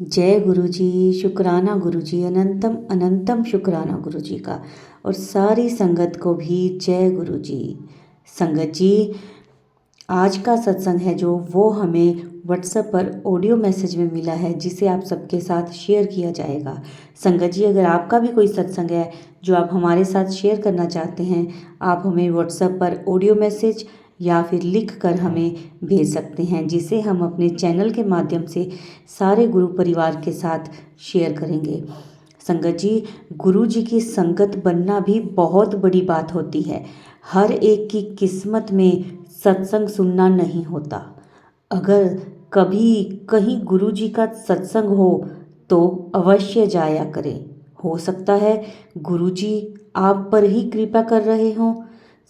जय गुरु जी। शुक्राना गुरु जी, अनंतम अनंतम शुक्राना गुरु जी का। और सारी संगत को भी जय गुरु जी। संगत जी, आज का सत्संग है जो वो हमें व्हाट्सएप पर ऑडियो मैसेज में मिला है, जिसे आप सबके साथ शेयर किया जाएगा। संगत जी, अगर आपका भी कोई सत्संग है जो आप हमारे साथ शेयर करना चाहते हैं, आप हमें व्हाट्सएप पर ऑडियो मैसेज या फिर लिख कर हमें भेज सकते हैं, जिसे हम अपने चैनल के माध्यम से सारे गुरु परिवार के साथ शेयर करेंगे। संगत जी, गुरु जी की संगत बनना भी बहुत बड़ी बात होती है। हर एक की किस्मत में सत्संग सुनना नहीं होता। अगर कभी कहीं गुरु जी का सत्संग हो तो अवश्य जाया करें। हो सकता है गुरु जी आप पर ही कृपा कर रहे हों।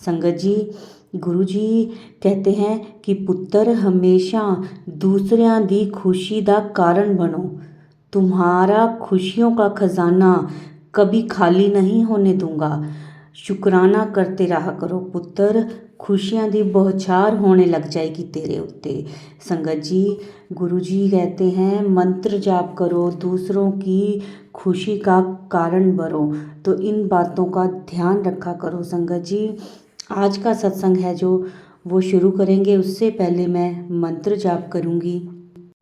संगत जी, गुरु जी कहते हैं कि पुत्र हमेशा दूसरिਆਂ ਦੀ खुशी ਦਾ कारण बनो। तुम्हारा खुशियों का खजाना कभी खाली नहीं होने दूंगा। शुक्राना करते रहा करो पुत्र, खुशियां दी बौछार होने लग जाएगी तेरे उत्ते। संगत जी, गुरु जी कहते हैं मंत्र जाप करो, दूसरों की खुशी का कारण बनो। तो इन बातों का ध्यान रखा करो। संगत जी, आज का सत्संग है जो वो शुरू करेंगे, उससे पहले मैं मंत्र जाप करूंगी।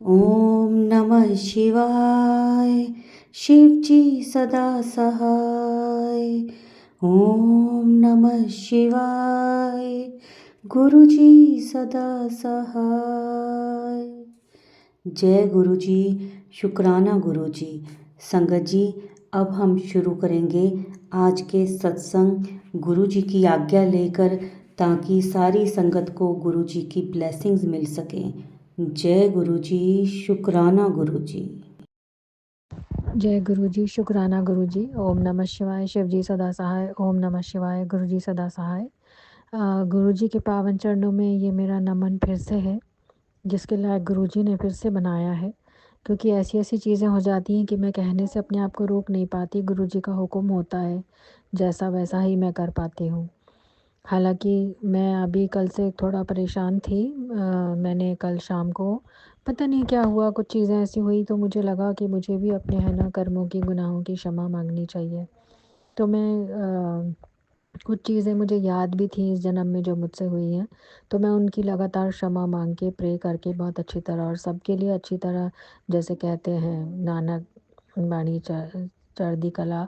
ओम नमः शिवाय। शिव जी सदा सहाय। ओम नमः शिवाय। गुरु जी सदा सहाय। जय गुरु जी। शुक्राना गुरु जी। संगत जी, अब हम शुरू करेंगे आज के सत्संग, गुरु जी की आज्ञा लेकर, ताकि सारी संगत को गुरु जी की ब्लेसिंग्स मिल सकें। जय गुरु जी। शुक्राना गुरु जी। जय गुरु जी। शुक्राना गुरु जी। ओम नमः शिवाय। शिव जी सदा सहाय। ओम नमः शिवाय। गुरु जी सदा सहाय। गुरु जी के पावन चरणों में ये मेरा नमन फिर से है, जिसके लायक गुरु जी ने फिर से बनाया है। क्योंकि ऐसी ऐसी चीज़ें हो जाती हैं कि मैं कहने से अपने आप को रोक नहीं पाती। गुरु जी का हुक्म होता है, जैसा वैसा ही मैं कर पाती हूँ। हालाँकि मैं अभी कल से थोड़ा परेशान थी। मैंने कल शाम को पता नहीं क्या हुआ, कुछ चीज़ें ऐसी हुई तो मुझे लगा कि मुझे भी अपने है ना कर्मों की, गुनाहों की क्षमा माँगनी चाहिए। तो मैं कुछ चीज़ें मुझे याद भी थी इस जन्म में जो मुझसे हुई हैं, तो मैं उनकी लगातार क्षमा माँग के, प्रे करके बहुत अच्छी तरह और सबके लिए अच्छी तरह, जैसे कहते हैं नानक बाणी चढ़दी कला,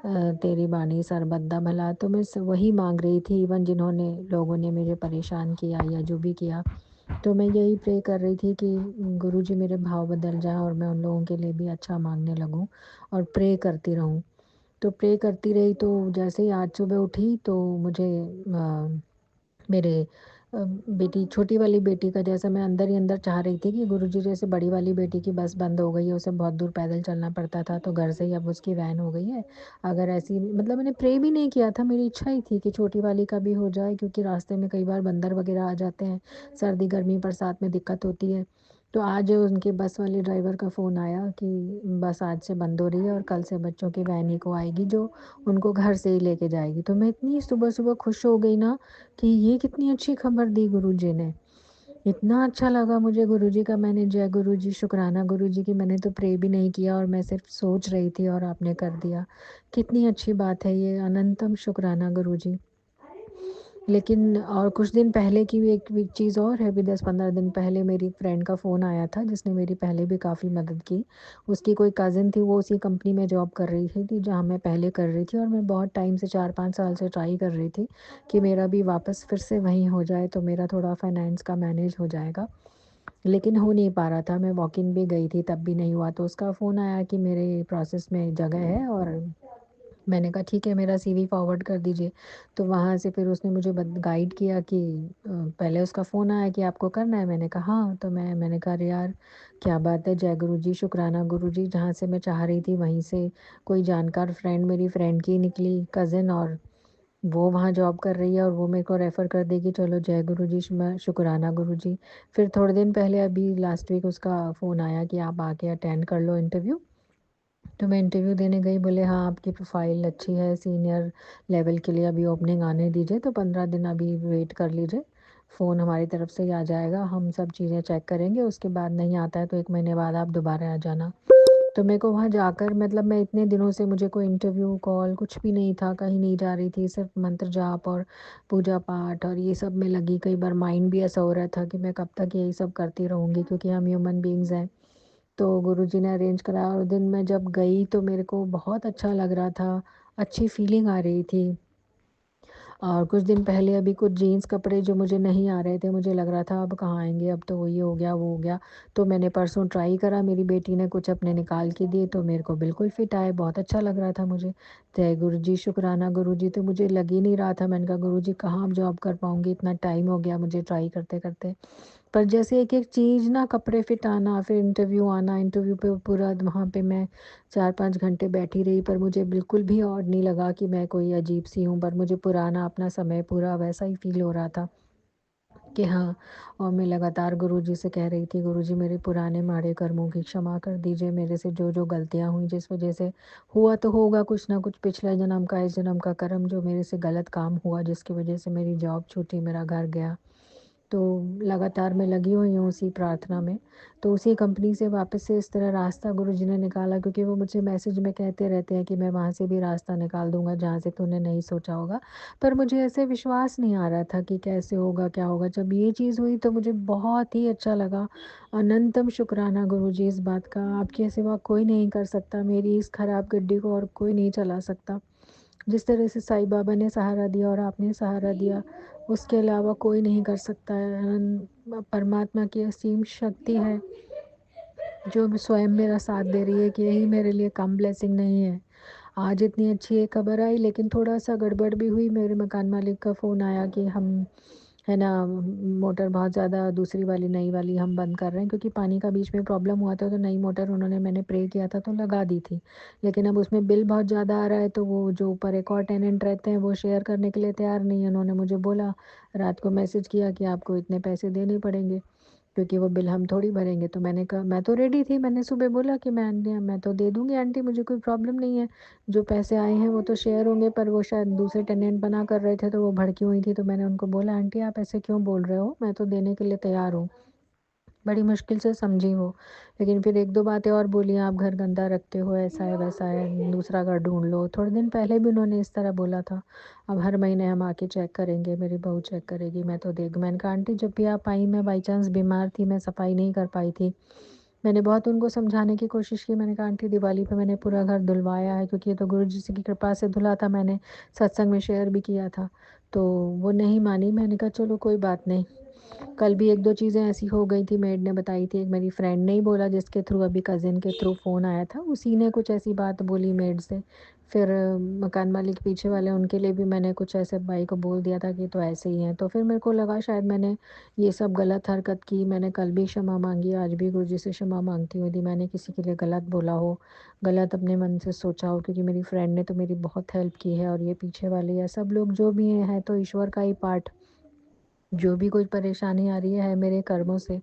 तेरी बाणी सरबद्दा भला। तो मैं वही मांग रही थी, इवन जिन्होंने लोगों ने मुझे परेशान किया या जो भी किया, तो मैं यही प्रे कर रही थी कि गुरु जी मेरे भाव बदल जाएं और मैं उन लोगों के लिए भी अच्छा मांगने लगूं और प्रे करती रहूं। तो प्रे करती रही, तो जैसे ही आज सुबह उठी तो मुझे मेरे बेटी, छोटी वाली बेटी का, जैसा मैं अंदर ही अंदर चाह रही थी कि गुरुजी, जैसे बड़ी वाली बेटी की बस बंद हो गई है, उसे बहुत दूर पैदल चलना पड़ता था, तो घर से ही अब उसकी वैन हो गई है। अगर ऐसी, मतलब मैंने प्रे भी नहीं किया था, मेरी इच्छा ही थी कि छोटी वाली का भी हो जाए, क्योंकि रास्ते में कई बार बंदर वगैरह आ जाते हैं, सर्दी गर्मी बरसात में दिक्कत होती है। तो आज उनके बस वाले ड्राइवर का फ़ोन आया कि बस आज से बंद हो रही है और कल से बच्चों की वैन ही को आएगी जो उनको घर से ही लेके जाएगी। तो मैं इतनी सुबह-सुबह खुश हो गई ना कि ये कितनी अच्छी खबर दी गुरुजी ने। इतना अच्छा लगा मुझे गुरुजी का। मैंने जय गुरुजी, शुक्राना गुरुजी की मैंने तो प्रे भी नहीं किया और मैं सिर्फ सोच रही थी और आपने कर दिया। कितनी अच्छी बात है ये, अनंतम शुक्राना गुरुजी। लेकिन और कुछ दिन पहले की भी एक चीज़ और है, अभी 10-15 दिन पहले मेरी फ्रेंड का फ़ोन आया था, जिसने मेरी पहले भी काफ़ी मदद की। उसकी कोई कज़िन थी, वो उसी कंपनी में जॉब कर रही थी जहाँ मैं पहले कर रही थी, और मैं बहुत टाइम से 4-5 साल से ट्राई कर रही थी कि मेरा भी वापस फिर से वहीं हो जाए, तो मेरा थोड़ा फाइनेंस का मैनेज हो जाएगा। लेकिन हो नहीं पा रहा था, मैं वॉक इन भी गई थी तब भी नहीं हुआ। तो उसका फ़ोन आया कि मेरे प्रोसेस में जगह है, और मैंने कहा ठीक है, मेरा सीवी फॉरवर्ड कर दीजिए। तो वहाँ से फिर उसने मुझे गाइड किया कि पहले उसका फ़ोन आया कि आपको करना है। मैंने कहा हाँ, तो मैंने कहा अरे यार क्या बात है, जय गुरु जी, शुक्राना गुरु जी, जहाँ से मैं चाह रही थी वहीं से कोई जानकार फ्रेंड, मेरी फ्रेंड की निकली कज़िन, और वो वहाँ जॉब कर रही है और वो मेरे को रेफ़र कर देगी। चलो जय गुरु जी, शुक्राना गुरु जी। फिर थोड़े दिन पहले अभी लास्ट वीक उसका फ़ोन आया कि आप आके अटेंड कर लो इंटरव्यू। तो मैं इंटरव्यू देने गई, बोले हाँ आपकी प्रोफाइल अच्छी है, सीनियर लेवल के लिए अभी ओपनिंग आने दीजिए, तो 15 दिन अभी वेट कर लीजिए, फ़ोन हमारी तरफ से ही आ जाएगा, हम सब चीज़ें चेक करेंगे, उसके बाद नहीं आता है तो 1 महीने बाद आप दोबारा आ जाना। तो मेरे को वहाँ जाकर मतलब मैं इतने दिनों से मुझे कोई इंटरव्यू, कॉल कुछ भी नहीं था, कहीं नहीं जा रही थी, सिर्फ़ मंत्र जाप और पूजा-पाठ और ये सब में लगी। कई बार माइंड भी ऐसा हो रहा था कि मैं कब तक यही सब करती रहूँगी, क्योंकि हम ह्यूमन बीइंग्स हैं। तो गुरुजी ने अरेंज करा और दिन मैं जब गई तो मेरे को बहुत अच्छा लग रहा था, अच्छी फीलिंग आ रही थी। और कुछ दिन पहले अभी कुछ जीन्स कपड़े जो मुझे नहीं आ रहे थे, मुझे लग रहा था अब कहाँ आएँगे, अब तो ये हो गया, वो हो गया। तो मैंने परसों ट्राई करा, मेरी बेटी ने कुछ अपने निकाल के दिए तो मेरे को बिल्कुल फिट आए, बहुत अच्छा लग रहा था मुझे। जय गुरुजी, शुक्राना गुरुजी, तो मुझे लग ही नहीं रहा था। मैंने कहा गुरुजी कहाँ अब जॉब कर पाऊँगी, इतना टाइम हो गया मुझे ट्राई करते-करते। पर जैसे एक-एक चीज़ ना, कपड़े फिट आना, फिर इंटरव्यू आना, इंटरव्यू पे पूरा वहाँ पे मैं 4-5 घंटे बैठी रही, पर मुझे बिल्कुल भी ऑड नहीं लगा कि मैं कोई अजीब-सी हूँ, पर मुझे पुराना अपना समय पूरा वैसा ही फ़ील हो रहा था कि हाँ। और मैं लगातार गुरुजी से कह रही थी, गुरुजी मेरे पुराने माड़े कर्मों की क्षमा कर दीजिए, मेरे से जो-जो गलतियाँ हुई, जिस वज़ह से हुआ तो होगा कुछ ना कुछ पिछले जन्म का, इस जन्म का कर्म, जो मेरे से गलत काम हुआ, जिसकी वज़ह से मेरी जॉब छूटी, मेरा घर गया। तो लगातार मैं लगी हुई हूँ उसी प्रार्थना में। तो उसी कंपनी से वापस से इस तरह रास्ता गुरुजी ने निकाला, क्योंकि वो मुझे मैसेज में कहते रहते हैं कि मैं वहाँ से भी रास्ता निकाल दूँगा जहाँ से तूने नहीं सोचा होगा। पर मुझे ऐसे विश्वास नहीं आ रहा था कि कैसे होगा, क्या होगा? जब ये चीज़ हुई तो मुझे बहुत ही अच्छा लगा। अनंतम शुक्राना गुरुजी इस बात का, आपके सिवा कोई नहीं कर सकता, मेरी इस खराब गड्डी को और कोई नहीं चला सकता। जिस तरह से साईं बाबा ने सहारा दिया और आपने सहारा दिया, उसके अलावा कोई नहीं कर सकता है। परमात्मा की असीम शक्ति है, जो स्वयं मेरा साथ दे रही है कि यही मेरे लिए कम ब्लेसिंग नहीं है। आज इतनी अच्छी एक खबर आई, लेकिन थोड़ा-सा गड़बड़ भी हुई। मेरे मकान मालिक का फ़ोन आया कि हम, है ना, मोटर बहुत ज़्यादा, दूसरी वाली नई वाली हम बंद कर रहे हैं, क्योंकि पानी का बीच में प्रॉब्लम हुआ था, तो नई मोटर उन्होंने, मैंने प्रे किया था तो लगा दी थी। लेकिन अब उसमें बिल बहुत ज़्यादा आ रहा है, तो वो जो ऊपर एक और टेनेंट रहते हैं वो शेयर करने के लिए तैयार नहीं है। उन्होंने मुझे बोला, रात को मैसेज किया कि आपको इतने पैसे देने पड़ेंगे, क्योंकि वो बिल हम थोड़ी भरेंगे। तो मैंने कहा, मैं तो रेडी थी, मैंने सुबह बोला कि मैं तो दे दूँगी आंटी, मुझे कोई प्रॉब्लम नहीं है। जो पैसे आए हैं वो तो शेयर होंगे, पर वो शायद दूसरे टेनेंट मना कर रहे थे तो वो भड़की हुई थी। तो मैंने उनको बोला, आंटी आप ऐसे क्यों बोल रहे हो? मैं तो देने के लिए तैयार हूँ। बड़ी मुश्किल से समझी वो। लेकिन फिर 1-2 बातें और बोली, आप घर गंदा रखते हो, ऐसा है, वैसा है, दूसरा घर ढूँढ लो। थोड़े दिन पहले भी उन्होंने इस तरह बोला था। अब हर महीने हम आके चेक करेंगे, मेरी बहू चेक करेगी, मैं तो देख, मैंने कहा आंटी जब भी आप आई, मैं बाई चांस बीमार थी, मैं सफाई नहीं कर पाई थी। मैंने बहुत उनको समझाने की कोशिश की। मैंने कहा आंटी दिवाली पे मैंने पूरा घर धुलवाया है, क्योंकि ये तो गुरुजी जी की कृपा से धुला था, मैंने सत्संग में शेयर भी किया था। तो वो नहीं मानी। मैंने कहा चलो कोई बात नहीं। कल भी 1-2 चीज़ें ऐसी हो गई थी, मेड ने बताई थी, एक मेरी फ्रेंड ने ही बोला, जिसके थ्रू अभी कज़िन के थ्रू फ़ोन आया था, उसी ने कुछ ऐसी बात बोली मेड से। फिर मकान मालिक पीछे वाले, उनके लिए भी मैंने कुछ ऐसे भाई को बोल दिया था कि तो ऐसे ही हैं। तो फिर मेरे को लगा शायद मैंने ये सब गलत हरकत की। मैंने कल भी क्षमा माँगी, आज भी गुरुजी से क्षमा माँगती हूँ, यदि मैंने किसी के लिए गलत बोला हो, गलत अपने मन से सोचा हो, क्योंकि मेरी फ्रेंड ने तो मेरी बहुत हेल्प की है, और ये पीछे वाले या सब लोग जो भी हैं तो ईश्वर का ही पार्ट। जो भी कोई परेशानी आ रही है मेरे कर्मों से।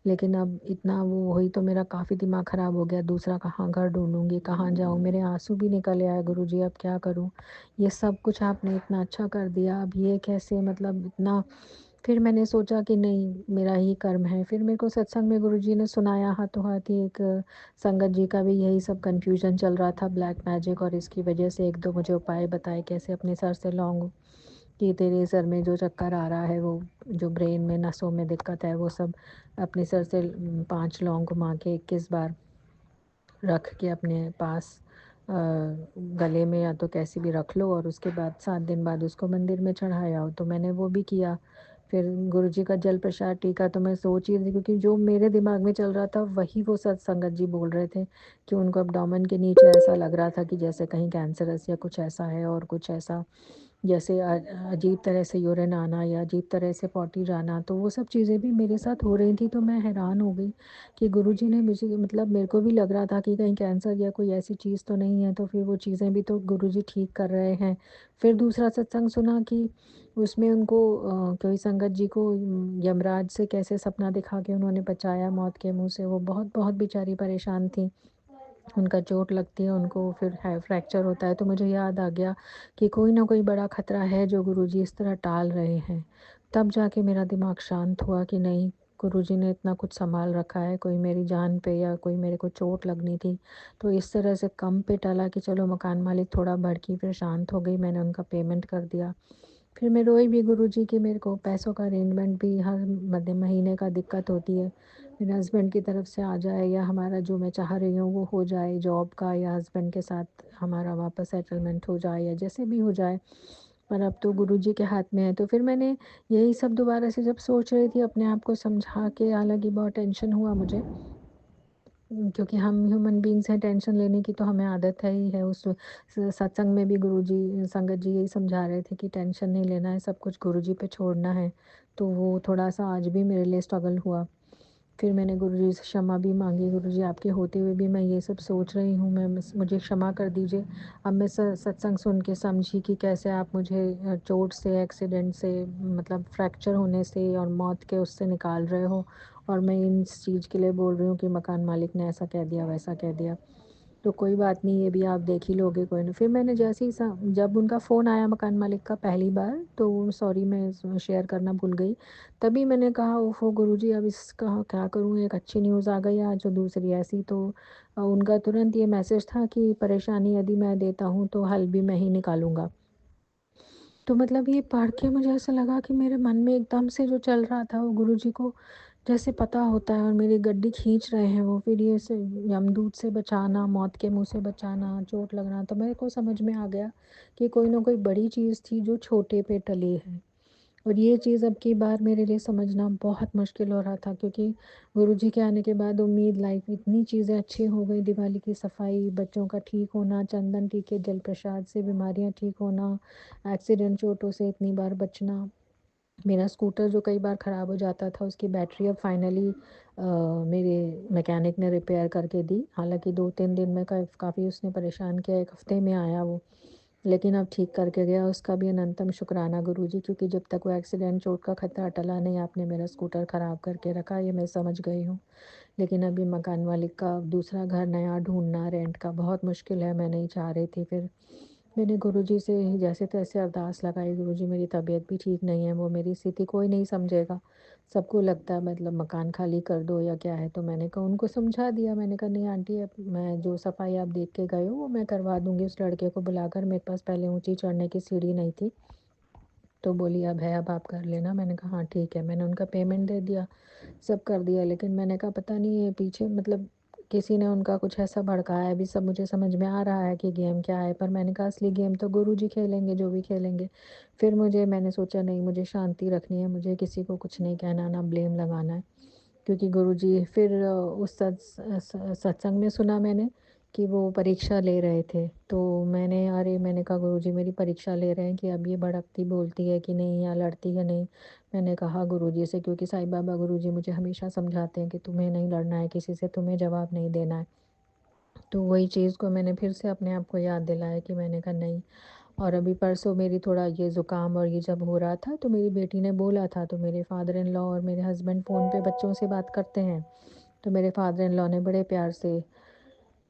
लेकिन अब इतना वो हुई तो मेरा काफ़ी दिमाग ख़राब हो गया, दूसरा कहाँ घर ढूँढूँगी, कहाँ जाऊँ? मेरे आँसू भी निकल आए, गुरुजी अब क्या करूँ? ये सब कुछ आपने इतना अच्छा कर दिया, अब ये कैसे, मतलब इतना। फिर मैंने सोचा कि नहीं, मेरा ही कर्म है। फिर मेरे को सत्संग में गुरुजी ने सुनाया हाथों-हाथ ही, एक संगत जी का भी यही सब कन्फ्यूज़न चल रहा था, ब्लैक मैजिक, और इसकी वजह से 1-2 मुझे उपाय बताए, कैसे अपने सर से लौंग, कि तेरे सर में जो चक्कर आ रहा है, वो जो ब्रेन में नसों में दिक्कत है, वो सब अपने सर से 5 लौंग घुमा के 21 बार रख के अपने पास गले में या तो कैसे भी रख लो, और उसके बाद 7 दिन बाद उसको मंदिर में चढ़ाए आओ। तो मैंने वो भी किया। फिर गुरुजी का जल प्रसाद टीका, तो मैं सोच ही रही थी, क्योंकि जो मेरे दिमाग में चल रहा था वही वो सत्संगत जी बोल रहे थे, कि उनको एब्डोमेन के नीचे ऐसा लग रहा था कि जैसे कहीं कैंसरस या कुछ ऐसा है, और कुछ ऐसा जैसे अजीब तरह से यूरिन आना या अजीब तरह से पॉटी जाना, तो वो सब चीज़ें भी मेरे साथ हो रही थी। तो मैं हैरान हो गई कि गुरुजी ने मुझे, मतलब मेरे को भी लग रहा था कि कहीं कैंसर या कोई ऐसी चीज़ तो नहीं है, तो फिर वो चीज़ें भी तो गुरुजी ठीक कर रहे हैं। फिर दूसरा सत्संग सुना कि उसमें उनको कोई संगत जी को यमराज से कैसे सपना दिखा के उन्होंने बचाया मौत के मुँह से। वो बहुत-बहुत बेचारी परेशान थी। उनका चोट लगती है, उनको फिर है फ्रैक्चर होता है, तो मुझे याद आ गया कि कोई ना कोई बड़ा खतरा है जो गुरुजी इस तरह टाल रहे हैं। तब जाके मेरा दिमाग शांत हुआ कि नहीं, गुरुजी ने इतना कुछ सँभाल रखा है, कोई मेरी जान पे या कोई मेरे को चोट लगनी थी, तो इस तरह से कम पे टला कि चलो मकान मालिक थोड़ा भड़की, फिर शांत हो गई, मैंने उनका पेमेंट कर दिया। फिर मैं रोई भी गुरुजी कि मेरे को पैसों का अरेंजमेंट भी हर मध्य महीने का दिक्कत होती है। मेरे हस्बैंड की तरफ से आ जाए या हमारा जो मैं चाह रही हूँ वो हो जाए जॉब का, या हस्बैंड के साथ हमारा वापस सेटलमेंट हो जाए या जैसे भी हो जाए, पर अब तो गुरुजी के हाथ में है। तो फिर मैंने यही सब दोबारा से जब सोच रही थी अपने आप को समझा के, हालाँकि बहुत टेंशन हुआ मुझे, क्योंकि हम ह्यूमन बीइंग्स हैं, टेंशन लेने की तो हमें आदत है ही है। उस सत्संग में भी गुरुजी संगत जी यही समझा रहे थे कि टेंशन नहीं लेना है, सब कुछ गुरुजी पे छोड़ना है। तो वो थोड़ा-सा आज भी मेरे लिए स्ट्रगल हुआ। फिर मैंने गुरुजी से क्षमा भी माँगी, गुरुजी आपके होते हुए भी मैं ये सब सोच रही हूँ, मैं मुझे क्षमा कर दीजिए। अब मैं सत्संग सुन के समझी कि कैसे आप मुझे चोट से, एक्सीडेंट से, मतलब फ्रैक्चर होने से और मौत के उससे निकाल रहे हो, और मैं इस चीज़ के लिए बोल रही हूँ कि मकान मालिक ने ऐसा कह दिया, वैसा कह दिया। तो कोई बात नहीं, ये भी आप देख ही लोगे, कोई नहीं। फिर मैंने जैसे ही जब उनका फ़ोन आया मकान मालिक का पहली बार, तो सॉरी मैं शेयर करना भूल गई। तभी मैंने कहा ओफ़ो गुरुजी, अब इसका क्या करूँ, एक अच्छी न्यूज़ आ गई आज और दूसरी ऐसी। तो उनका तुरंत ये मैसेज था कि परेशानी यदि मैं देता हूँ तो हल भी मैं ही निकालूँगा। तो मतलब ये पढ़ के मुझे ऐसा लगा कि मेरे मन में एकदम से जो चल रहा था वो गुरुजी को जैसे पता होता है, और मेरी गड्डी खींच रहे हैं वो। फिर ये से यमदूत से बचाना, मौत के मुँह से बचाना, चोट लगना, तो मेरे को समझ में आ गया कि कोई ना कोई बड़ी चीज़ थी जो छोटे पे टली है। और ये चीज़ अब की बार मेरे लिए समझना बहुत मुश्किल हो रहा था, क्योंकि गुरुजी के आने के बाद उम्मीद लाइफ इतनी चीज़ें अच्छी हो गई, दिवाली की सफाई, बच्चों का ठीक होना, चंदन टीके, जल प्रसाद से बीमारियाँ ठीक होना, एक्सीडेंट चोटों से इतनी बार बचना। मेरा स्कूटर जो कई बार ख़राब हो जाता था, उसकी बैटरी अब फाइनली मेरे मैकेनिक ने रिपेयर करके दी। हालाँकि 2-3 दिन में काफ़ी उसने परेशान किया, 1 हफ़्ते में आया वो। लेकिन अब ठीक करके गया, उसका भी अनंतम शुक्राना गुरुजी, क्योंकि जब तक वो एक्सीडेंट चोट का खतरा टला नहीं, आपने मेरा स्कूटर ख़राब करके रखा, ये मैं समझ गई हूँ। लेकिन अभी मकान मालिक का दूसरा घर नया ढूँढना रेंट का बहुत मुश्किल है, मैं नहीं चाह रही थी। फिर मैंने गुरुजी से जैसे-तैसे अरदास लगाई, गुरुजी मेरी तबीयत भी ठीक नहीं है, वो मेरी स्थिति कोई नहीं समझेगा। सबको लगता है मतलब मकान खाली कर दो या क्या है, तो मैंने कहा, उनको समझा दिया, मैंने कहा नहीं आंटी, अब मैं जो सफाई आप देख के गए हो वो मैं करवा दूँगी उस लड़के को बुलाकर, मेरे पास पहले ऊँची चढ़ने की सीढ़ी नहीं थी। तो बोली अब है, अब आप कर लेना। मैंने कहा हाँ ठीक है, मैंने उनका पेमेंट दे दिया, सब कर दिया। लेकिन मैंने कहा पता नहीं ये पीछे मतलब किसी ने उनका कुछ ऐसा भड़काया है, अभी सब मुझे समझ में आ रहा है कि गेम क्या है, पर मैंने कहा असली गेम तो गुरुजी खेलेंगे, जो भी खेलेंगे। फिर मैंने सोचा नहीं, मुझे शांति रखनी है, मुझे किसी को कुछ नहीं कहना, ना ब्लेम लगाना है। क्योंकि गुरुजी फिर उस सत्संग में सुना मैंने कि वो परीक्षा ले रहे थे। तो मैंने कहा गुरुजी मेरी परीक्षा ले रहे हैं कि अब ये भड़कती बोलती है कि नहीं, या लड़ती है नहीं। मैंने कहा गुरुजी से, क्योंकि साईं बाबा गुरुजी मुझे हमेशा समझाते हैं कि तुम्हें नहीं लड़ना है किसी से, तुम्हें जवाब नहीं देना है। तो वही चीज़ को मैंने फिर से अपने आप को याद दिलाया कि मैंने कहा नहीं। और अभी परसों मेरी थोड़ा ये ज़ुकाम और ये जब हो रहा था, तो मेरी बेटी ने बोला था, तो मेरे फादर इन लॉ और मेरे हस्बैंड फ़ोन पे बच्चों से बात करते हैं। तो मेरे फादर इन लॉ ने बड़े प्यार से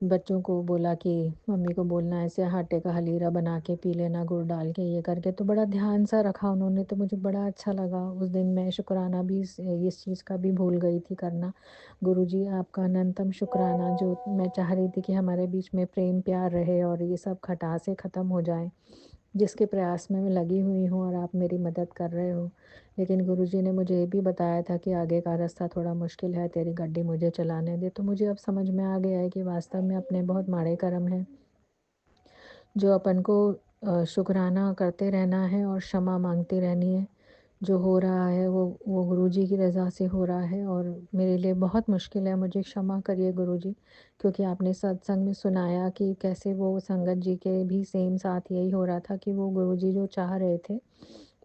बच्चों को बोला कि मम्मी को बोलना ऐसे आटे का हलीरा बना के पी लेना, गुड़ डाल के, ये करके। तो बड़ा ध्यान सा रखा उन्होंने, तो मुझे बड़ा अच्छा लगा। उस दिन मैं शुक्राना भी इस चीज़ का भी भूल गई थी करना। गुरुजी आपका अनंतम शुक्राना, जो मैं चाह रही थी कि हमारे बीच में प्रेम प्यार रहे और ये सब खटासें ख़त्म हो जाएँ, जिसके प्रयास में मैं लगी हुई हूँ और आप मेरी मदद कर रहे हो। लेकिन गुरुजी ने मुझे ये भी बताया था कि आगे का रास्ता थोड़ा मुश्किल है, तेरी गाड़ी मुझे चलाने दे। तो मुझे अब समझ में आ गया है कि वास्तव में अपने बहुत माड़े कर्म हैं, जो अपन को शुक्राना करते रहना है और क्षमा माँगती रहनी है। जो हो रहा है वो गुरुजी की रज़ा से हो रहा है, और मेरे लिए बहुत मुश्किल है, मुझे क्षमा करिए गुरुजी। क्योंकि आपने सत्संग में सुनाया कि कैसे वो संगत जी के भी सेम साथ यही हो रहा था कि वो गुरुजी जो चाह रहे थे,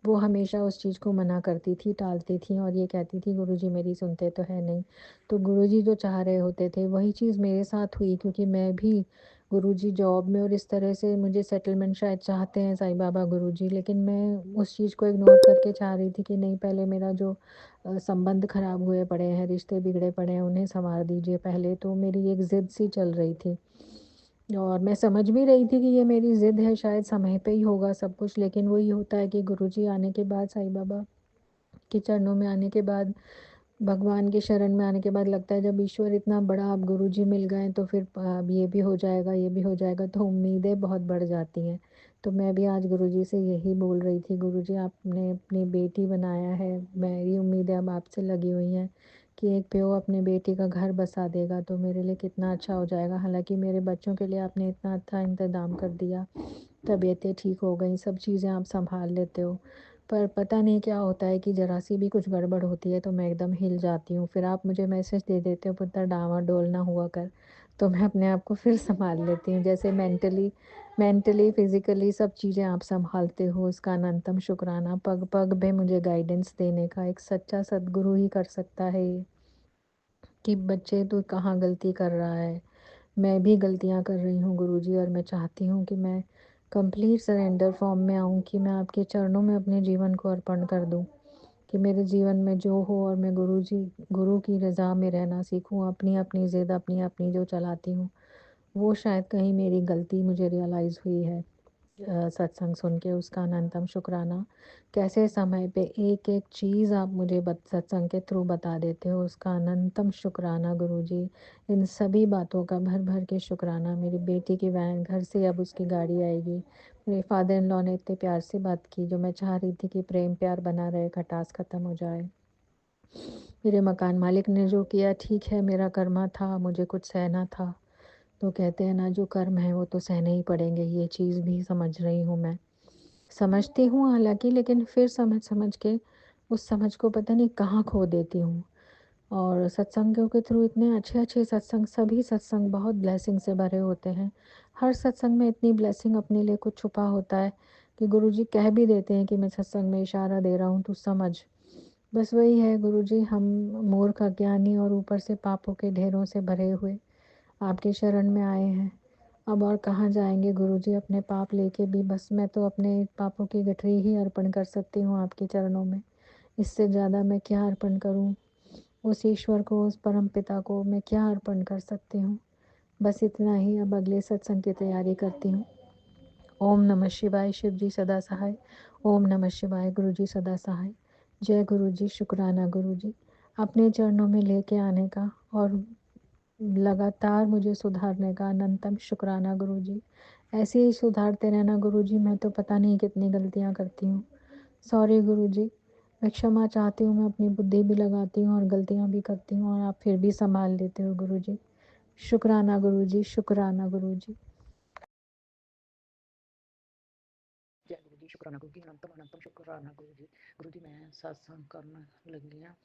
वो हमेशा उस चीज़ को मना करती थी, टालती थी और ये कहती थी गुरुजी मेरी सुनते तो है नहीं। तो गुरुजी जो चाह रहे होते थे वही चीज़ मेरे साथ हुई, क्योंकि मैं भी गुरुजी जॉब में और इस तरह से मुझे सेटलमेंट शायद चाहते हैं साईं बाबा गुरुजी, लेकिन मैं उस चीज़ को इग्नोर करके चाह रही थी कि नहीं, पहले मेरा जो संबंध खराब हुए पड़े हैं, रिश्ते बिगड़े पड़े हैं, उन्हें सँवार दीजिए पहले। तो मेरी एक ज़िद सी चल रही थी, और मैं समझ भी रही थी कि ये मेरी ज़िद है, शायद समय पे ही होगा सब कुछ। लेकिन वही होता है कि गुरुजी आने के बाद, साईं बाबा के चरणों में आने के बाद भगवान की शरण में आने के बाद लगता है जब ईश्वर इतना बड़ा, आप गुरुजी मिल गए तो फिर अब ये भी हो जाएगा, ये भी हो जाएगा, तो उम्मीदें बहुत बढ़ जाती हैं। तो मैं भी आज गुरुजी से यही बोल रही थी, गुरुजी आपने अपनी बेटी बनाया है, मेरी उम्मीदें अब आपसे लगी हुई हैं कि एक प्यो अपनी बेटी का घर बसा देगा तो मेरे लिए कितना अच्छा हो जाएगा। हालाँकि मेरे बच्चों के लिए आपने इतना अच्छा इंतज़ाम कर दिया, तबीयतें ठीक हो गई, सब चीज़ें आप सँभाल लेते हो। पर पता नहीं क्या होता है कि ज़रा-सी भी कुछ गड़बड़ होती है तो मैं एकदम हिल जाती हूँ। फिर आप मुझे मैसेज दे देते हो, पुत्र डाँवाडोल ना हुआ कर, तो मैं अपने आप को फिर सँभाल लेती हूँ। जैसे मेंटली, फ़िज़िकली सब चीज़ें आप सँभालते हो, इसका अनंतम शुक्राना। पग-पग पे मुझे गाइडेंस देने का एक सच्चा सद्गुरु ही कर सकता है ये, कि बच्चे तू कहाँ गलती कर रहा है। मैं भी गलतियाँ कर रही हूँ गुरुजी, और मैं चाहती हूँ कि मैं कंप्लीट सरेंडर फॉर्म में आऊँ, कि मैं आपके चरणों में अपने जीवन को अर्पण कर दूँ, कि मेरे जीवन में जो हो और मैं गुरु की रज़ा में रहना सीखूँ। अपनी-अपनी ज़िद, अपनी-अपनी जो चलाती हूँ, वो शायद कहीं मेरी गलती मुझे रियलाइज़ हुई है। सत्संग सुन के उसका अनंतम शुक्राना। कैसे समय पे एक-एक चीज़ आप मुझे सत्संग के थ्रू बता देते हो, उसका अनंतम शुक्राना गुरुजी। इन सभी बातों का भर-भर के शुक्राना। मेरी बेटी की वैन, घर से अब उसकी गाड़ी आएगी। मेरे फादर इन लॉ ने इतने प्यार से बात की, जो मैं चाह रही थी कि प्रेम प्यार बना रहे, खटास खत्म हो जाए। मेरे मकान मालिक ने जो किया ठीक है, मेरा कर्मा था, मुझे कुछ सहना था। तो कहते हैं ना, जो कर्म है वो तो सहने ही पड़ेंगे, ये चीज़ भी समझ रही हूँ मैं। समझती हूँ हालाँकि, लेकिन फिर समझ-समझ के उस समझ को पता नहीं कहाँ खो देती हूँ। और सत्संगों के थ्रू इतने अच्छे-अच्छे सत्संग, सभी सत्संग बहुत ब्लेसिंग से भरे होते हैं। हर सत्संग में इतनी ब्लेसिंग अपने लिए कुछ छुपा होता है कि गुरुजी कह भी देते हैं कि मैं सत्संग में इशारा दे रहा हूँ, तू समझ। बस वही है गुरुजी, हम मूर्ख, अज्ञानी और ऊपर से पापों के ढेरों से भरे हुए आपकी शरण में आए हैं। अब और कहाँ जाएँगे गुरुजी अपने पाप लेके भी, बस मैं तो अपने पापों की गठरी ही अर्पण कर सकती हूँ आपके चरणों में। इससे ज़्यादा मैं क्या अर्पण करूँ? उस ईश्वर को, उस परमपिता को मैं क्या अर्पण कर सकती हूँ? बस इतना ही, अब अगले सत्संग की तैयारी करती हूँ। ओम नमः शिवाय, शिव जी सदा सहाय। ओम नमः शिवाय, गुरु जी सदा सहाय। जय गुरु जी, शुक्राना गुरु जी। अपने चरणों में लेके आने का और लगातार मुझे सुधारने का अनंतम शुक्राना गुरु जी। ऐसे ही सुधारते रहना गुरु जी, मैं तो पता नहीं कितनी गलतियाँ करती हूँ। सॉरी गुरु जी, मैं क्षमा चाहती हूँ, मैं अपनी बुद्धि भी लगाती हूँ और गलतियाँ भी करती हूँ, और आप फिर भी संभाल लेते हो गुरु जी। शुक्राना गुरु जी, शुक्राना गुरु जी। जय गुरु जी, शुक्राना गुरु जी, अनंतम अनंतम शुक्राना गुरु जी। गुरु जी, मैं सत्संग करन लगी हाँ,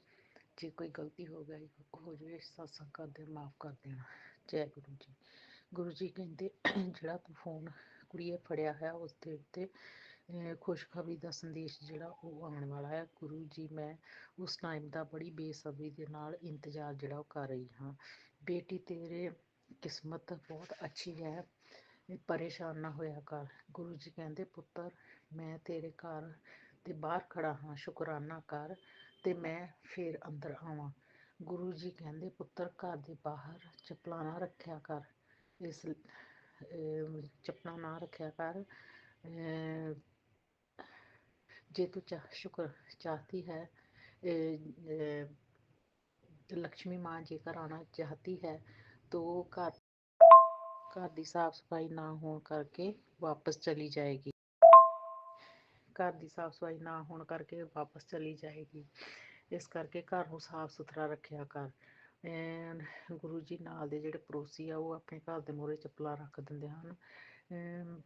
जे कोई गलती हो गई हो जाए सत्संग करदे माफ़ कर देना। जय गुरु जी। गुरु जी कहते ਜਿਹੜਾ ਤੂੰ ਫੋਨ ਕੁੜੀਏ ਫੜਿਆ ਹੈ ਉਸ ਦੇ ਉੱਤੇ ਖੁਸ਼ਖਬਰੀ ਦਾ ਸੰਦੇਸ਼ ਜਿਹੜਾ ਉਹ ਆਉਣ ਵਾਲਾ ਹੈ। ਗੁਰੂ ਜੀ, ਮੈਂ ਉਸ ਟਾਈਮ ਦਾ ਬੜੀ ਬੇਸਬਰੀ ਦੇ ਨਾਲ ਇੰਤਜ਼ਾਰ ਜਿਹੜਾ ਉਹ ਕਰ ਰਹੀ ਹਾਂ। ਬੇਟੀ ਤੇਰੇ ਕਿਸਮਤ ਬਹੁਤ ਅੱਛੀ ਹੈ, ਪਰੇਸ਼ਾਨ ਨਾ ਹੋਇਆ ਕਰ। ਗੁਰੂ ਜੀ ਕਹਿੰਦੇ ਪੁੱਤਰ, ਮੈਂ ਤੇਰੇ ਘਰ ਦੇ ਬਾਹਰ ਖੜਾ ਹਾਂ, ਸ਼ੁਕਰਾਨਾ ਕਰ ਤੇ ਮੈਂ ਫਿਰ ਅੰਦਰ ਆਵਾਂ। ਗੁਰੂ ਜੀ ਕਹਿੰਦੇ ਪੁੱਤਰ, ਘਰ ਦੇ ਬਾਹਰ ਚੱਪਲਾਂ ਨਾ ਰੱਖਿਆ ਕਰ, ਇਸ ਚੱਪਲਾਂ ਨਾ ਰੱਖਿਆ ਕਰ। ਜੇ ਤੂੰ ਸ਼ੁਕਰ ਚਾਹती है, लक्ष्मी माँ जेकर आना चाहती है तो घर की साफ सफाई ना होने करके वापस चली जाएगी। घर की साफ सफाई ना होने करके वापस चली जाएगी। इस करके घर ਨੂੰ ਸਾਫ ਸੁਥਰਾ ਰੱਖਿਆ ਕਰ। ਗੁਰੂ ਜੀ ਨਾਲ ਦੇ ਜਿਹੜੇ ਪੜੋਸੀ ਆ ਉਹ ਆਪਣੇ ਘਰ ਦੇ ਮੂਹਰੇ ਚੱਪਲਾਂ ਰੱਖ ਦਿੰਦੇ ਹਨ।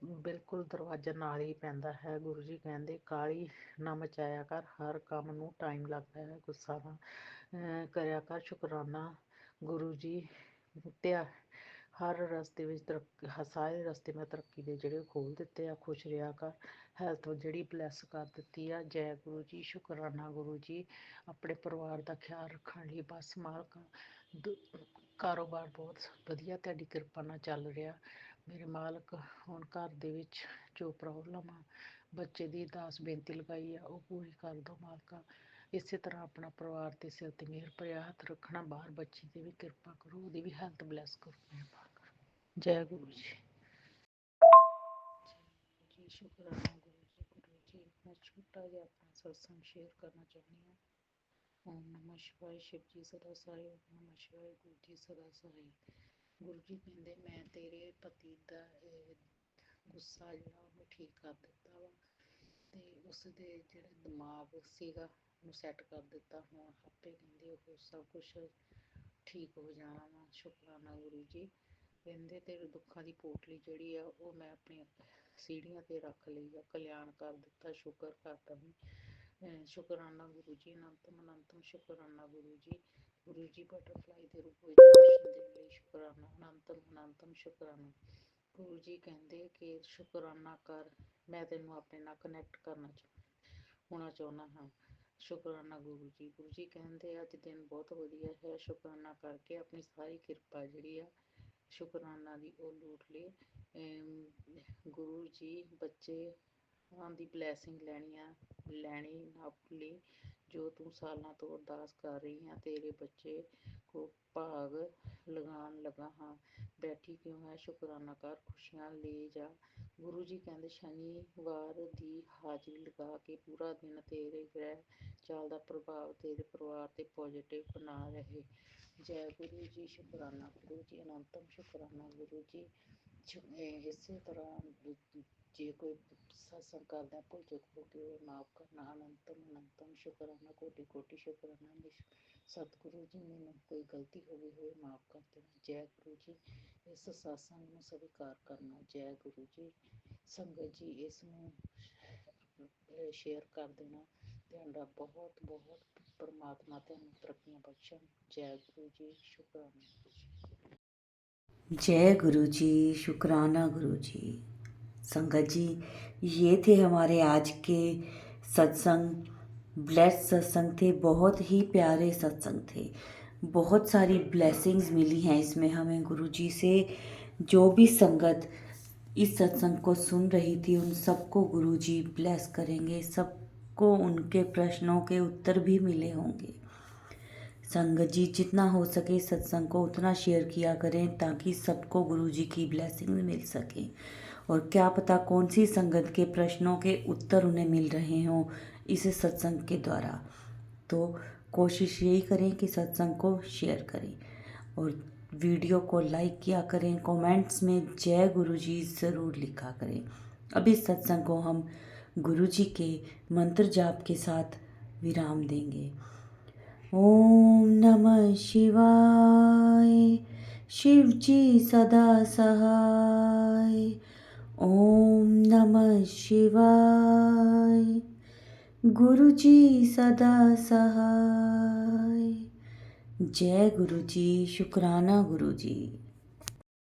ਬਿਲਕੁਲ ਦਰਵਾਜ਼ਾ ਨਾਲ ਹੀ ਪੈਂਦਾ ਹੈ। ਗੁਰੂ ਜੀ ਕਹਿੰਦੇ ਕਾਹਲੀ ਨਾ ਮਚਾਇਆ ਕਰ, ਹਰ ਕੰਮ ਨੂੰ ਟਾਈਮ ਲੱਗਦਾ ਹੈ, ਗੁੱਸਾ ਨਾ ਕਰਿਆ ਕਰ, ਸ਼ੁਕਰਾਨਾ। ਗੁਰੂ ਜੀ ਧਿਆ ਹਰ ਰਸਤੇ ਵਿੱਚ ਸਾਰੇ ਰਸਤੇ ਮੈਂ ਤਰੱਕੀ ਦੇ ਜਿਹੜੇ ਖੋਲ ਦਿੱਤੇ ਆ, ਖੁਸ਼ ਰਿਹਾ ਕਰ, ਹੈਲਥ ਜਿਹੜੀ ਬਲੈਸ ਕਰ ਦਿੱਤੀ ਆ। ਜੈ ਗੁਰੂ ਜੀ, ਸ਼ੁਕਰਾਨਾ ਗੁਰੂ ਜੀ। ਆਪਣੇ ਪਰਿਵਾਰ ਦਾ ਖਿਆਲ ਰੱਖਣ ਲਈ ਬਸ ਮਾਲਕਾ, ਕਾਰੋਬਾਰ ਬਹੁਤ ਵਧੀਆ ਤੁਹਾਡੀ ਕਿਰਪਾ ਨਾਲ ਚੱਲ ਰਿਹਾ ਮੇਰੇ ਮਾਲਕ। ਹੁਣ ਘਰ ਦੇ ਵਿੱਚ ਜੋ ਪ੍ਰੋਬਲਮ ਆ, ਬੱਚੇ ਦੀ ਅਰਦਾਸ ਬੇਨਤੀ ਲਗਾਈ ਆ, ਉਹ ਪੂਰੀ ਕਰ ਦਿਓ ਮਾਲਕਾ। ਇਸੇ ਤਰ੍ਹਾਂ ਆਪਣਾ ਪਰਿਵਾਰ ਦੇ ਸਿਰ ਤੇ ਮਿਹਰ ਭਰਿਆ ਹੱਥ ਰੱਖਣਾ, ਬਾਹਰ ਬੱਚੀ ਤੇ ਵੀ ਕਿਰਪਾ ਕਰੋ, ਉਹਦੀ ਵੀ ਹੈਲਥ ਬਲੈਸ ਕਰੋ ਮਿਹਰਬਾਨ ਕਰੋ। ਜੈ ਗੁਰੂ ਜੀ। ਜੀ ਸ਼ੁਕਰਾਨਾ ਗੁਰੂ ਜੀ। ਗੁਰੂ ਜੀ, ਮੈਂ ਛੋਟਾ ਜਿਹਾ ਆਪਣਾ ਸਤਸੰਗ ਸ਼ੇਅਰ ਕਰਨਾ ਚਾਹੁੰਦੀ ਹਾਂ। ਓਮ ਨਮः ਸ਼ਿਵਾਏ ਸ਼ਿਵ ਜੀ ਸਦਾ ਸਹਾਇ। ਓਮ ਨਮः ਸ਼ਿਵਾਏ ਗੁਰੂ ਜੀ ਸਦਾ ਸਹਾਇ। ਗੁਰੂ ਜੀ ਕਹਿੰਦੇ ਮੈਂ ਤੇਰੇ ਪਤੀ ਦਾ ਗੁੱਸਾ ਜਿਹੜਾ ਉਹਨੂੰ ਠੀਕ ਕਰ ਦਿੱਤਾ ਵਾ ਤੇ ਉਸਦੇ ਜਿਹੜੇ ਦਿਮਾਗ ਸੀਗਾ ਉਹਨੂੰ ਸੈੱਟ ਕਰ ਦਿੱਤਾ। ਹੁਣ ਆਪੇ ਕਹਿੰਦੇ ਉਹ ਸਭ ਕੁਛ ਠੀਕ ਹੋ ਜਾਣਾ ਵਾ। ਸ਼ੁਕਰਾਨਾ ਗੁਰੂ ਜੀ। ਕਹਿੰਦੇ ਤੇਰੇ ਦੁੱਖਾਂ ਦੀ ਪੋਟਲੀ ਜਿਹੜੀ ਆ ਉਹ ਮੈਂ ਆਪਣੀ ਸੀੜੀਆਂ ਤੇ ਰੱਖ ਲਈ ਆ। ਕਲਿਆਣ ਕਰ ਦਿੱਤਾ। ਸ਼ੁਕਰ ਕਰਦਾ ਵੀ। ਸ਼ੁਕਰਾਨਾ ਗੁਰੂ ਜੀ। ਅਨੰਤਮ ਅਨੰਤਮ ਸ਼ੁਕਰਾਨਾ ਗੁਰੂ ਜੀ। ਗੁਰੂ ਜੀ ਬਟਰਫਲਾਈ ਦੇ ਰੂਪ ਵਿੱਚ ਦਰਸ਼ਨ ਦੇਣ ਲਈ ਸ਼ੁਕਰਾਨਾ। ਅਨੰਤਮ ਅਨੰਤਮ ਸ਼ੁਕਰਾਨਾ। ਗੁਰੂ ਜੀ ਕਹਿੰਦੇ ਕਿ ਸ਼ੁਕਰਾਨਾ ਕਰ, ਮੈਂ ਤੈਨੂੰ ਆਪਣੇ ਨਾਲ ਕਨੈਕਟ ਹੋਣਾ ਚਾਹੁੰਦਾ ਹਾਂ। ਸ਼ੁਕਰਾਨਾ ਗੁਰੂ ਜੀ। ਗੁਰੂ ਜੀ ਕਹਿੰਦੇ ਅੱਜ ਦਿਨ ਬਹੁਤ ਵਧੀਆ ਹੈ। ਸ਼ੁਕਰਾਨਾ ਕਰਕੇ ਆਪਣੀ ਸਾਰੀ ਕਿਰਪਾ ਜਿਹੜੀ ਆ ਸ਼ੁਕਰਾਨਾ ਦੀ ਉਹ ਲੂਟ ਲਈ। ਗੁਰੂ ਜੀ ਬੱਚੇ ਦੀ ਬਲੈਸਿੰਗ ਲੈਣੀ ਨਾ ਭੁੱਲੀ। ਜੋ ਤੂੰ ਸਾਲਾਂ ਤੋਂ ਅਰਦਾਸ ਕਰ ਰਹੀ ਹਾਂ, ਤੇਰੇ ਬੱਚੇ ਕੋ ਭਾਗ ਲਗਾਉਣ ਲੱਗਾ ਹਾਂ। ਬੈਠੀ ਕਿਉਂ ਹੈ, ਸ਼ੁਕਰਾਨਾ ਕਰ, ਖੁਸ਼ੀਆਂ ਲੈ ਜਾ। ਗੁਰੂ ਜੀ ਕਹਿੰਦੇ ਸ਼ਨੀਵਾਰ ਦੀ ਹਾਜ਼ਰੀ ਲਗਾ ਕੇ ਪੂਰਾ ਦਿਨ ਤੇਰੇ ਗ੍ਰਹਿ ਚਾਲ ਦਾ ਪ੍ਰਭਾਵ ਤੇਰੇ ਪਰਿਵਾਰ ਤੇ ਪੋਜ਼ਿਟਿਵ ਬਣਾ ਰਹੇ। ਜੈ ਗੁਰੂ ਜੀ। ਸ਼ੁਕਰਾਨਾ ਗੁਰੂ ਜੀ। ਅਨੰਤਮ ਸ਼ੁਕਰਾਨਾ ਗੁਰੂ ਜੀ। ਇਸੇ ਤਰ੍ਹਾਂ ਜੇ ਕੋਈ ਸਤਸੰਗ ਕਰਦਾ ਭੁੱਲ ਚੁੱਕ ਹੋ ਕੇ ਉਹ ਮਾਫ ਕਰਨਾ। ਅਨੰਤਮ ਅਨੰਤਮ ਸ਼ੁਕਰਾਨਾ। ਕੋਟि ਕੋਟि ਸ਼ੁਕਰਾਨਾ। ਸਤਿਗੁਰੂ ਜੀ ਮੈਨੂੰ ਕੋਈ ਗਲਤੀ ਹੋ ਗਈ ਹੋਵੇ ਮਾਫ ਕਰ ਦੇਣਾ। ਜੈ ਗੁਰੂ ਜੀ। ਇਸ ਸਤਸੰਗ ਨੂੰ ਸਵੀਕਾਰ ਕਰਨਾ। ਜੈ ਗੁਰੂ ਜੀ। ਸੰਗਤ ਜੀ ਇਸ ਨੂੰ ਸ਼ੇਅਰ ਕਰ ਦੇਣਾ। ਤੁਹਾਡਾ ਬਹੁਤ ਬਹੁਤ ਪਰਮਾਤਮਾ ਤੁਹਾਨੂੰ ਤਰੱਕੀਆਂ ਬਖਸ਼ਣ। ਜੈ ਗੁਰੂ ਜੀ। ਸ਼ੁਕਰਾਨਾ। जय गुरु जी। शुक्राना गुरु जी। संगत जी, ये थे हमारे आज के सत्संग। ब्लेस्ड सत्संग थे, बहुत ही प्यारे सत्संग थे। बहुत सारी ब्लेसिंग्स मिली हैं इसमें हमें गुरु जी से। जो भी संगत इस सत्संग को सुन रही थी उन सबको गुरु जी ब्लेस करेंगे। सबको उनके प्रश्नों के उत्तर भी मिले होंगे। संगत जी जितना हो सके सत्संग को उतना शेयर किया करें ताकि सबको गुरु जी की ब्लेसिंग मिल सके। और क्या पता कौन सी संगत के प्रश्नों के उत्तर उन्हें मिल रहे हों इस सत्संग के द्वारा। तो कोशिश यही करें कि सत्संग को शेयर करें और वीडियो को लाइक किया करें। कमेंट्स में जय गुरु जी ज़रूर लिखा करें। अब इस सत्संग को हम गुरु जी के मंत्र जाप के साथ विराम देंगे। ओम नमः शिवाय। शिव जी सदा सहाय। ओम नमः शिवाय। गुरु जी सदा सहाय। जय गुरु जी। शुक्राना गुरु जी।